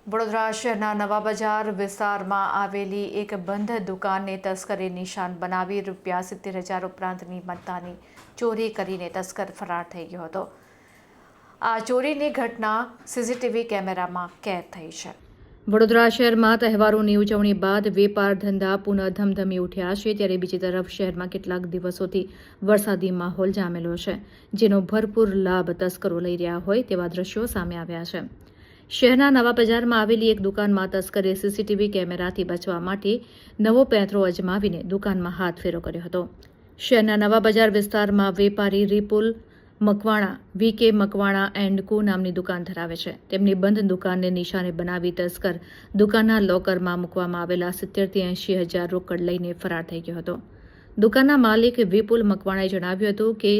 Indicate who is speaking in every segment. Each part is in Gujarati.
Speaker 1: વડોદરા શહેરના નવા બજાર વિસ્તારમાં આવેલી એક બંધ દુકાનને તસ્કરે નિશાન બનાવી ₹70,000 ઉપરાંતની મત્તાની ચોરી કરીને તસ્કર ફરાર થઈ ગયો હતો. આ ચોરીની ઘટના સીસીટીવી કેમેરામાં કેદ થઈ છે. વડોદરા શહેરમાં તહેવારોની ઉજવણી બાદ વેપાર ધંધા પુનઃ ધમધમી ઉઠ્યા છે, ત્યારે બીજી તરફ શહેરમાં કેટલાક દિવસોથી વરસાદી માહોલ જામેલો છે, જેનો ભરપૂર લાભ તસ્કરો લઈ રહ્યા હોય તેવા દ્રશ્યો સામે આવ્યા છે. શહેરના નવા બજારમાં આવેલી એક દુકાનમાં તસ્કરે સીસીટીવી કેમેરાથી બચવા માટે નવો પેંતરો અજમાવીને દુકાનમાં હાથફેરો કર્યો હતો. શહેરના નવા બજાર વિસ્તારમાં વેપારી રિપુલ મકવાણા વીકે મકવાણા એન્ડ કો નામની દુકાન ધરાવે છે. તેમની બંધ દુકાનને નિશાને બનાવી તસ્કર દુકાનના લોકરમાં મૂકવામાં આવેલા 70 થી 80,000 રોકડ લઈને ફરાર થઈ ગયો હતો. દુકાનના માલિક વિપુલ મકવાણાએ જણાવ્યું હતું કે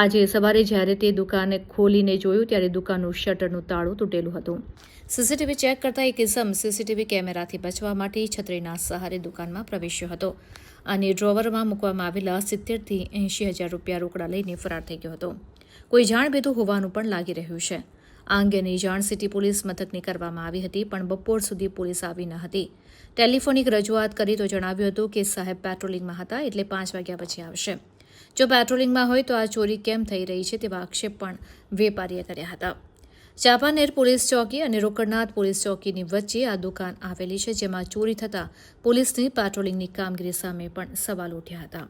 Speaker 1: આજે સવારે જ્યારે તે દુકાને ખોલીને જોયું ત્યારે દુકાનનું શટરનું તાળું તૂટેલું હતું. સીસીટીવી ચેક કરતા એક ઇસમ સીસીટીવી કેમેરાથી બચવા માટે છત્રીના સહારે દુકાનમાં પ્રવેશ્યો હતો અને ડ્રોવરમાં મૂકવામાં આવેલા 70 થી 80,000 રૂપિયા રોકડા લઈને ફરાર થઈ ગયો હતો. કોઈ જાણભેદું હોવાનું પણ લાગી રહ્યું છે. આ અંગેની જાણ સિટી પોલીસ મથકને કરવામાં આવી હતી, પણ બપોર સુધી પોલીસ આવી ન હતી. ટેલિફોનિક રજૂઆત કરી તો જણાવ્યું હતું કે સાહેબ પેટ્રોલિંગમાં હતા, એટલે 5 વાગ્યા પછી આવશે. જો પેટ્રોલિંગમાં હોય તો આ ચોરી કેમ થઈ રહી છે તેવા આક્ષેપ પણ વેપારીએ કર્યા હતા. ચાંપાનેર પોલીસ ચોકી અને રોકડનાથ પોલીસ ચોકીની વચ્ચે આ દુકાન આવેલી છે, જેમાં ચોરી થતાં પોલીસની પેટ્રોલિંગની કામગીરી સામે પણ સવાલ ઉઠ્યા હતા.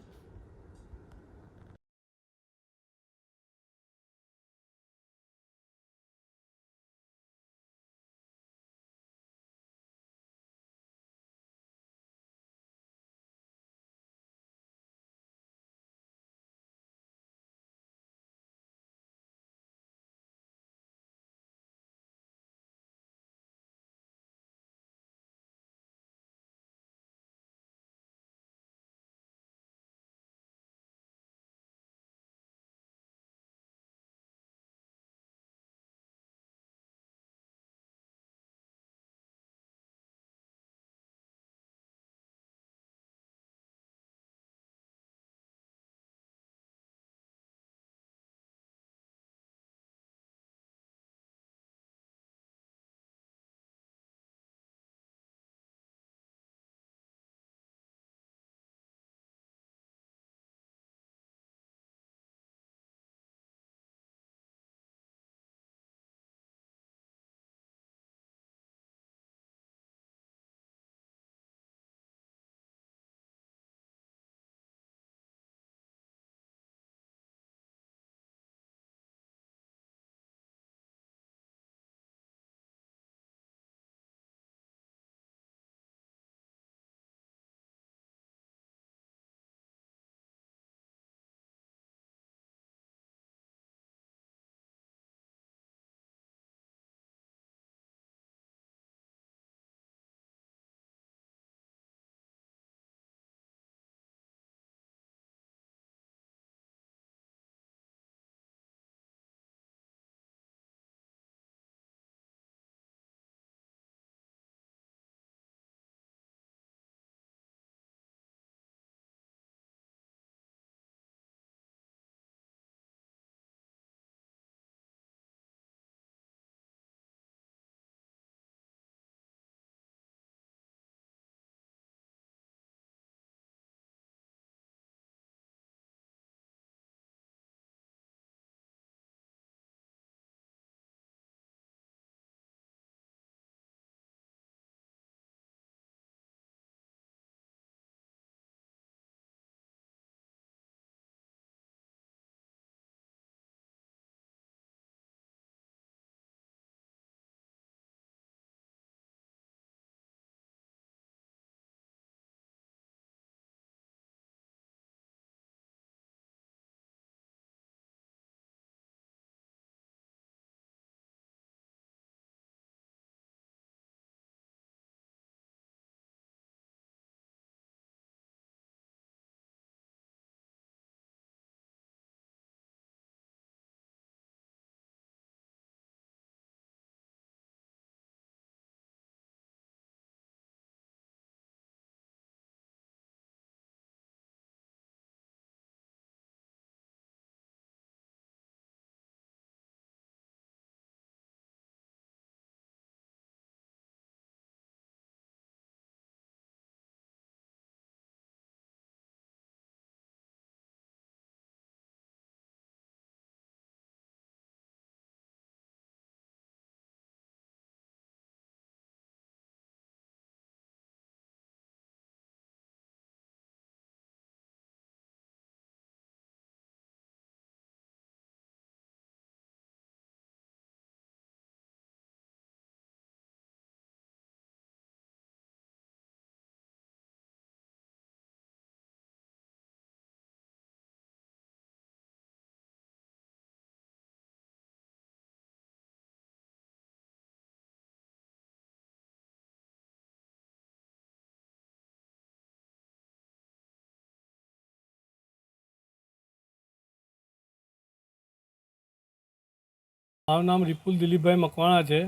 Speaker 2: મારું નામ વિપુલ દિલીપભાઈ મકવાણા છે.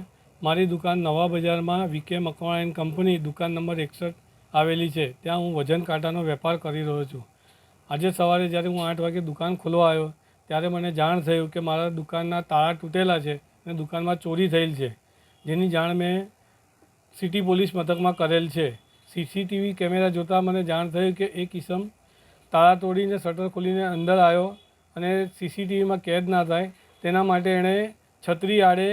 Speaker 2: મારી દુકાન નવા બજારમાં વીકે મકવાણા એન્ડ કંપની દુકાન નંબર 61 આવેલી છે. ત્યાં હું વજન કાંટાનો વેપાર કરી રહ્યો છું. આજે સવારે જ્યારે હું 8 વાગે દુકાન ખોલવા આવ્યો ત્યારે મને જાણ થયું કે મારા દુકાનના તાળા તૂટેલા છે અને દુકાનમાં ચોરી થયેલ છે, જેની જાણ મેં સિટી પોલીસ મથકમાં કરેલ છે. સીસીટીવી કેમેરા જોતાં મને જાણ થયું કે એક ઇસમ તાળા તોડીને શટર ખોલીને અંદર આવ્યો અને સીસીટીવીમાં કેદ ના થાય તેના માટે એણે છત્રી આડે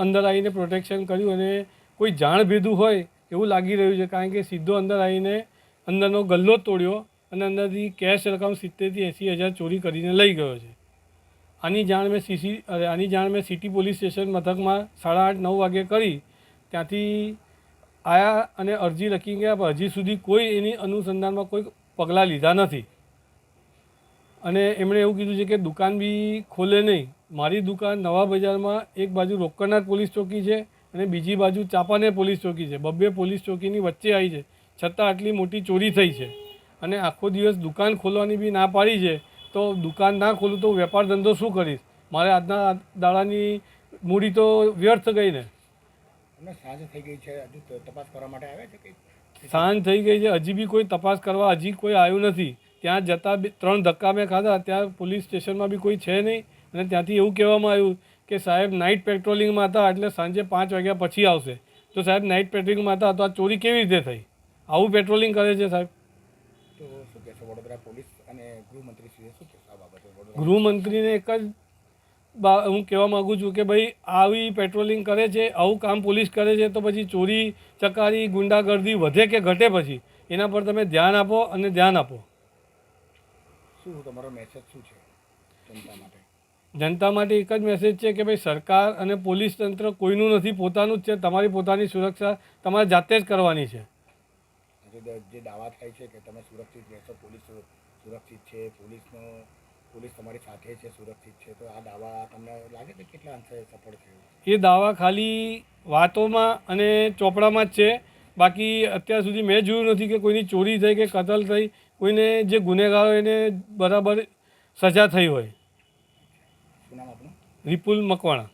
Speaker 2: અંદર આવીને પ્રોટેક્શન કર્યું અને કોઈ જાણ ભેદું હોય એવું લાગી રહ્યું છે, કારણ કે સીધો અંદર આવીને અંદરનો ગલ્લો જ તોડ્યો અને અંદરથી કેશ રકમ 70,000 થી 80,000 ચોરી કરીને લઈ ગયો છે. આની જાણ મેં સિટી પોલીસ સ્ટેશન મથકમાં 8:30-9 વાગે કરી. ત્યાંથી આવ્યા અને અરજી લખી ગયા, પણ હજી સુધી કોઈ એની અનુસંધાનમાં કોઈ પગલાં લીધા નથી અને એમણે એવું કીધું છે કે દુકાન બી ખોલે નહીં. મારી દુકાન નવા બજારમાં એક બાજુ રોકડનાથ પોલીસ ચોકી છે અને બીજી બાજુ ચાંપાનેર પોલીસ ચોકી છે. બબ્બે પોલીસ ચોકીની વચ્ચે આવી છે, છતાં આટલી મોટી ચોરી થઈ છે અને આખો દિવસ દુકાન ખોલવાની બી ના પાડી છે. તો દુકાન ના ખોલું તો વેપાર ધંધો શું કરીશ? મારે આજના દાડાની મૂડી તો વ્યર્થ ગઈ ને.
Speaker 3: સાંજ થઈ ગઈ છે, હજુ તપાસ કરવા માટે આવ્યા છે?
Speaker 2: સાંજ થઈ ગઈ છે, હજી બી કોઈ તપાસ કરવા હજી કોઈ આવ્યું નથી. ત્યાં જતાં 3 ધક્કા મેં ખાધા, ત્યાં પોલીસ સ્ટેશનમાં બી કોઈ છે નહીં અને ત્યાંથી એવું કહેવામાં આવ્યું કે સાહેબ નાઇટ પેટ્રોલિંગમાં હતા એટલે સાંજે 5 વાગ્યા પછી આવશે. તો સાહેબ નાઇટ પેટ્રોલિંગમાં હતા તો આ ચોરી કેવી રીતે થઈ? આવું પેટ્રોલિંગ કરે છે સાહેબ.
Speaker 3: તો શું કહેશો વડોદરા પોલીસ અને ગૃહમંત્રીશ્રીએ શું કહેશો આ બાબતે?
Speaker 2: ગૃહમંત્રીને એક જ હું કહેવા માગું છું કે ભાઈ આવી પેટ્રોલિંગ કરે છે, આવું કામ પોલીસ કરે છે તો પછી ચોરી ચકારી ગુંડાગર્દી વધે કે ઘટે? પછી એના પર તમે ધ્યાન આપો અને ધ્યાન આપો.
Speaker 3: શું તમારો મેસેજ શું છે જનતા માટે?
Speaker 2: જનતા માટે એક જ મેસેજ છે કે ભાઈ સરકાર અને પોલીસ તંત્ર કોઈનું નથી, પોતાનું જ છે. તમારી પોતાની સુરક્ષા તમારે જાતે જ કરવાની છે.
Speaker 3: જે દાવા થાય છે કે તમે સુરક્ષિત રહેશો, પોલીસ સુરક્ષિત છે, પોલીસ તમારી સાથે છે, સુરક્ષિત છે, તો આ દાવા તમને લાગે છે કેટલા અંશે સફળ થયું?
Speaker 2: એ દાવા ખાલી વાતોમાં અને ચોપડામાં જ છે. બાકી અત્યાર સુધી મેં જોયું નથી કે કોઈની ચોરી થઈ કે કતલ થઈ, કોઈને જે ગુનેગારો એને બરાબર સજા થઈ હોય.
Speaker 3: શું નામ આપનું?
Speaker 2: વિપુલ મકવાણા.